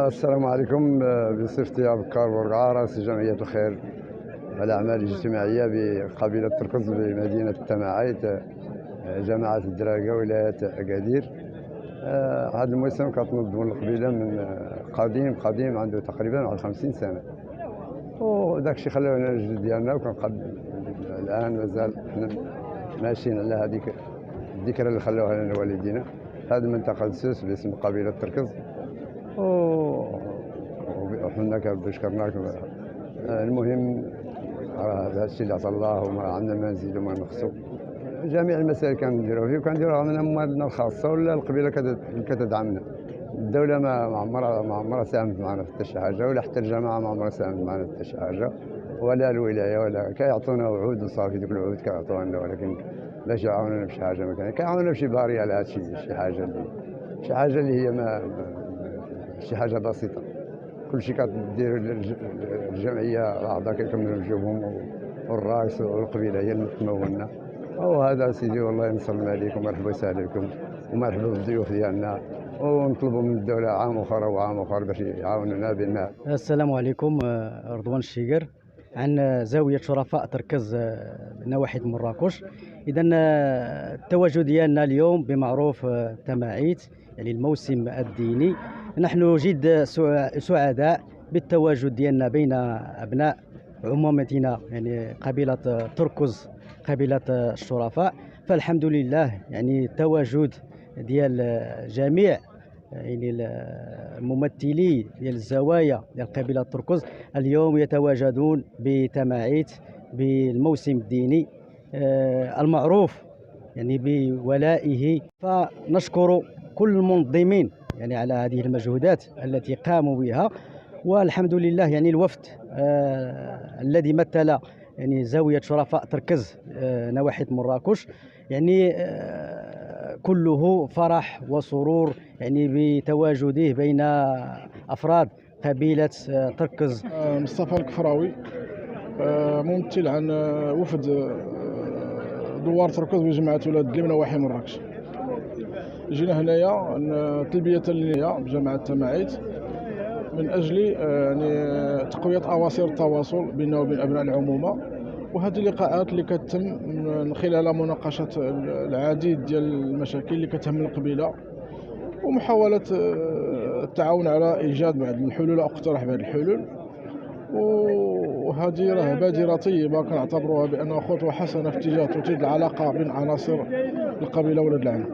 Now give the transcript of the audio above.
السلام عليكم. بصفتي بكار بورقعة رئيس جمعية الخير والأعمال الاجتماعية بقبيلة تركز بمدينة التماعيت، جماعة الدراقة ولاية أكادير. هذا الموسم كتنظم القبيلة من قديم عنده تقريبا واحد 50 سنة، وداك الشيء خلاونا الجد ديالنا الآن مازال حنا ماشيين على هذيك الذكرى اللي خلاوها لنا والدينا. هذه المنطقة السوس باسم قبيلة تركز، وحنا كربي شكرناكم. المهم هذا الشيء اللي عطا الله، وما عندنا ما نزيدو ما نقصو. جميع المسائل كنديروها فيه، وكنديروها من أموالنا الخاصة ولا القبيلة كتدعمنا. الدولة ما عمرها ساهمت معنا في حتى شي حاجة، ولا حتى الجماعة ما عمرها ساهمت معنا في حتى شي حاجة، ولا الولاية ولا كيعطونا وعود وصافي. دوك الوعود كيعطوها لنا، ولكن باش يعاونونا بشي حاجة ما كاين. كيعاونونا بشي باري على هادشي، شي حاجة اللي هي ما شي حاجة بسيطة. كلشي كدير الجمعية الأعضاء كيكملوا جهودهم، والرئيس والقبيلة هي اللي تمولنا. وهذا سيدي والله ينصر عليكم، ومرحبا يسهل لكم، ومرحبا بالضيوف ديالنا. ونطلبوا من الدولة عام اخر وعام اخر باش يعاونونا بان. السلام عليكم. رضوان الشيقر عن زاوية شرفاء تركز نواحي مراكش. إذا التواجد ديالنا اليوم بمعروف تماعيت، يعني الموسم الديني. نحن جد سعداء بالتواجد ديالنا بين أبناء عمومتنا، يعني قبيلة تركز، قبيلة الشرفاء. فالحمد لله يعني التواجد ديال جميع يعني الممثلي ديال الزوايا ديال قبيلة تركز اليوم يتواجدون بتماعيت بالموسم الديني المعروف يعني بولائه. فنشكر كل المنظمين يعني على هذه المجهودات التي قاموا بها. والحمد لله يعني الوفد الذي مثل يعني زاوية شرفاء تركز نواحي مراكش يعني كله فرح وسرور يعني بتواجده بين أفراد قبيلة تركز. مصطفى الكفراوي، ممثل عن وفد دوار تركز بجماعة ولاد الدلي من نواحي مراكش. جينا هنايا تلبية للنية بجماعة تماعيت من أجل يعني تقوية أواصر التواصل بيننا وبين أبناء العمومة. وهذه اللقاءات اللي كتم من خلال مناقشة العديد ديال المشاكل اللي كتهم القبيلة، ومحاولة التعاون على إيجاد بعض الحلول أو اقتراح بعض الحلول. وهذه راه بادرة طيبة كنعتبروها بأنها خطوة حسنة في اتجاه توطيد العلاقة بين عناصر القبيلة ولاد العم.